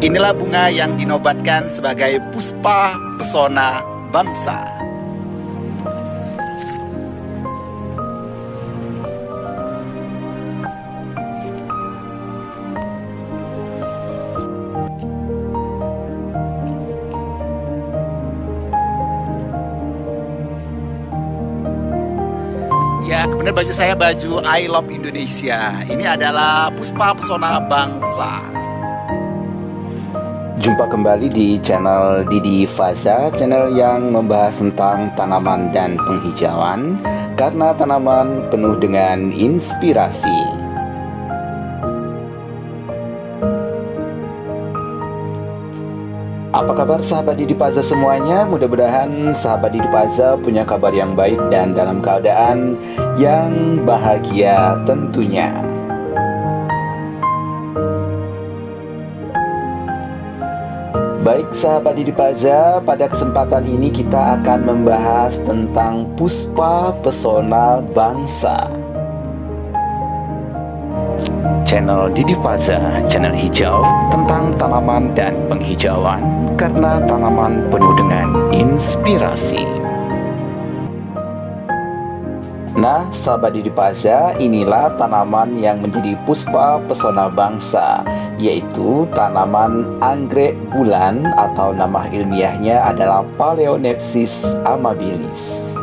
Inilah bunga yang dinobatkan sebagai puspa pesona bangsa. Ya, kemudian baju saya baju I Love Indonesia. Ini adalah puspa pesona bangsa. Jumpa kembali di channel Didi Faza, channel yang membahas tentang tanaman dan penghijauan, karena tanaman penuh dengan inspirasi. Apa kabar sahabat Didi Faza semuanya? Mudah-mudahan sahabat Didi Faza punya kabar yang baik dan dalam keadaan yang bahagia tentunya. Baik sahabat Didi Faza, pada kesempatan ini kita akan membahas tentang puspa pesona bangsa. Channel Didi Faza, channel hijau tentang tanaman dan penghijauan, karena tanaman penuh dengan inspirasi. Nah, sahabat Didi Faza, inilah tanaman yang menjadi puspa pesona bangsa, yaitu tanaman anggrek bulan atau nama ilmiahnya adalah Phalaenopsis amabilis.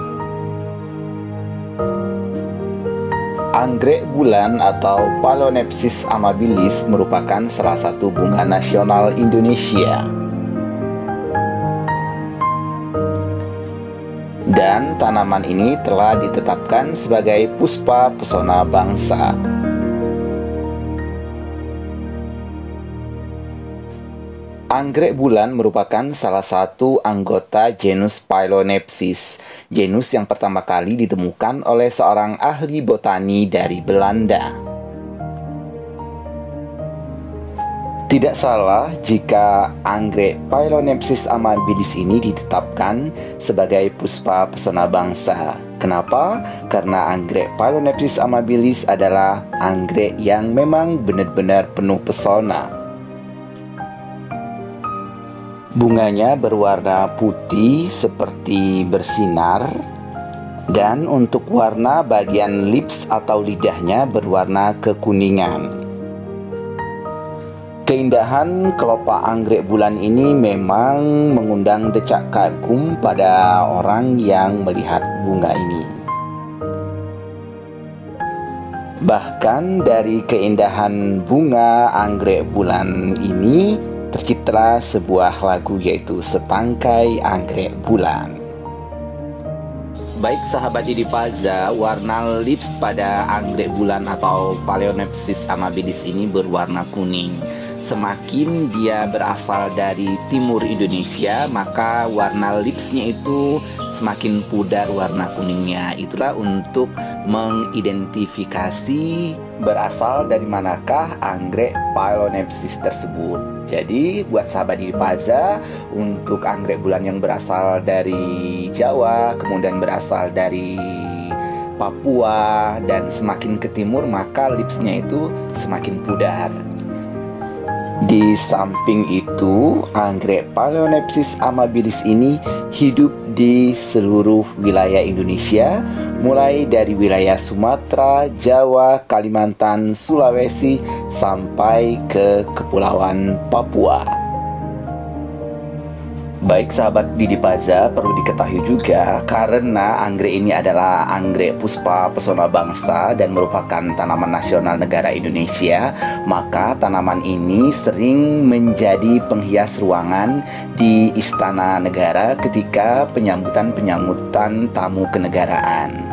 Anggrek bulan atau Phalaenopsis amabilis merupakan salah satu bunga nasional Indonesia. Dan tanaman ini telah ditetapkan sebagai puspa pesona bangsa. Anggrek bulan merupakan salah satu anggota genus Phalaenopsis, genus yang pertama kali ditemukan oleh seorang ahli botani dari Belanda. Tidak salah jika anggrek Phalaenopsis amabilis ini ditetapkan sebagai puspa pesona bangsa. Kenapa? Karena anggrek Phalaenopsis amabilis adalah anggrek yang memang benar-benar penuh pesona. Bunganya berwarna putih seperti bersinar, dan untuk warna bagian lips atau lidahnya berwarna kekuningan. Keindahan kelopak anggrek bulan ini memang mengundang decak kagum pada orang yang melihat bunga ini. Bahkan dari keindahan bunga anggrek bulan ini terciptalah sebuah lagu, yaitu Setangkai Anggrek Bulan. Baik sahabat Didi Faza, warna lips pada anggrek bulan atau Phalaenopsis amabilis ini berwarna kuning. Semakin dia berasal dari timur Indonesia, maka warna lipsnya itu semakin pudar warna kuningnya. Itulah untuk mengidentifikasi berasal dari manakah anggrek Phalaenopsis tersebut. Jadi buat sahabat Didi Faza, untuk anggrek bulan yang berasal dari Jawa, kemudian berasal dari Papua, dan semakin ke timur maka lipsnya itu semakin pudar. Di samping itu, anggrek Phalaenopsis amabilis ini hidup di seluruh wilayah Indonesia, mulai dari wilayah Sumatera, Jawa, Kalimantan, Sulawesi, sampai ke Kepulauan Papua. Baik sahabat Didi Faza, perlu diketahui juga karena anggrek ini adalah anggrek puspa pesona bangsa dan merupakan tanaman nasional negara Indonesia, maka tanaman ini sering menjadi penghias ruangan di istana negara ketika penyambutan tamu kenegaraan.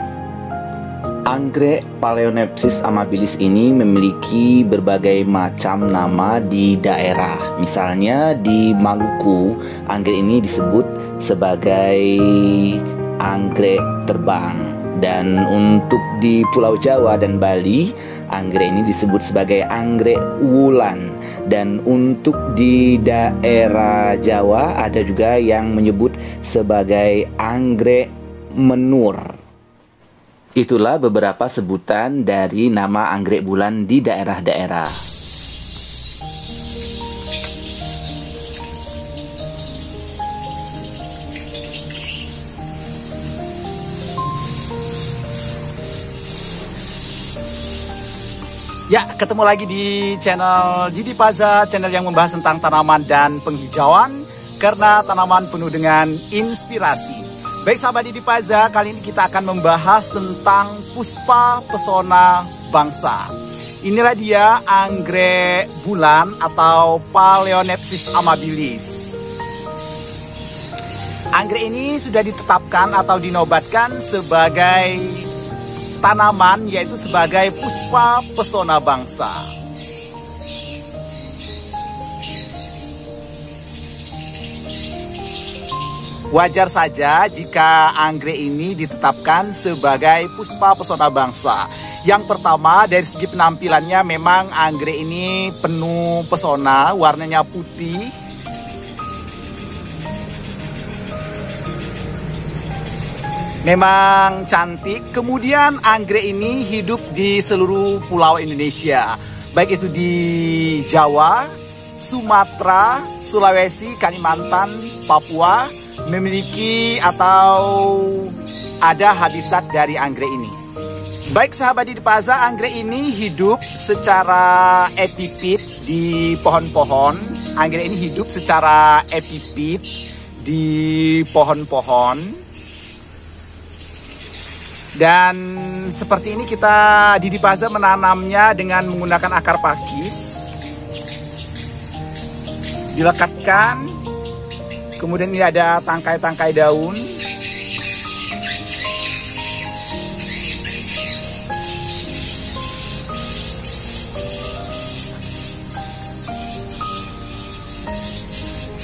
Anggrek Phalaenopsis amabilis ini memiliki berbagai macam nama di daerah. Misalnya di Maluku, anggrek ini disebut sebagai anggrek terbang. Dan untuk di Pulau Jawa dan Bali, anggrek ini disebut sebagai anggrek wulan. Dan untuk di daerah Jawa ada juga yang menyebut sebagai anggrek menur. Itulah beberapa sebutan dari nama anggrek bulan di daerah-daerah. Ya, ketemu lagi di channel Didi Paza, channel yang membahas tentang tanaman dan penghijauan, karena tanaman penuh dengan inspirasi. Baik sahabat Didi Paza, kali ini kita akan membahas tentang puspa pesona bangsa. Inilah dia anggrek bulan atau Phalaenopsis amabilis. Anggrek ini sudah ditetapkan atau dinobatkan sebagai tanaman, yaitu sebagai puspa pesona bangsa. Wajar saja jika anggrek ini ditetapkan sebagai puspa pesona bangsa. Yang pertama, dari segi penampilannya memang anggrek ini penuh pesona, warnanya putih. Memang cantik. Kemudian anggrek ini hidup di seluruh pulau Indonesia, baik itu di Jawa, Sumatera, Sulawesi, Kalimantan, Papua, memiliki atau ada habitat dari anggrek ini. Baik sahabat Didi Paza, anggrek ini hidup secara epifit di pohon-pohon. Anggrek ini hidup secara epifit di pohon-pohon. Dan seperti ini kita Didi Paza menanamnya dengan menggunakan akar pakis. Dilekatkan. Kemudian ini ada tangkai-tangkai daun.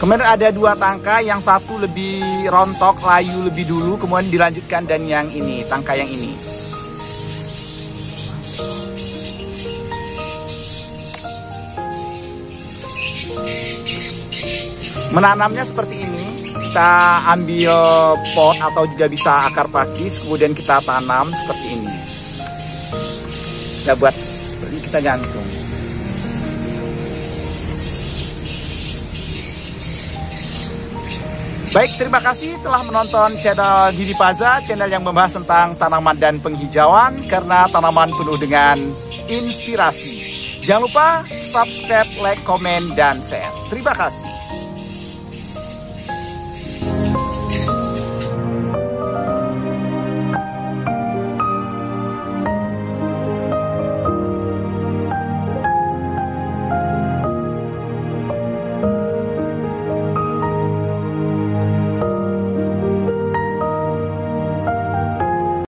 Kemudian ada dua tangkai, yang satu lebih rontok, layu lebih dulu, kemudian dilanjutkan dan yang ini, tangkai yang ini. Menanamnya seperti ini, kita ambil pot atau juga bisa akar pakis, kemudian kita tanam seperti ini. Kita buat seperti ini, kita gantung. Baik, terima kasih telah menonton channel Didi Paza, channel yang membahas tentang tanaman dan penghijauan, karena tanaman penuh dengan inspirasi. Jangan lupa subscribe, like, komen, dan share. Terima kasih.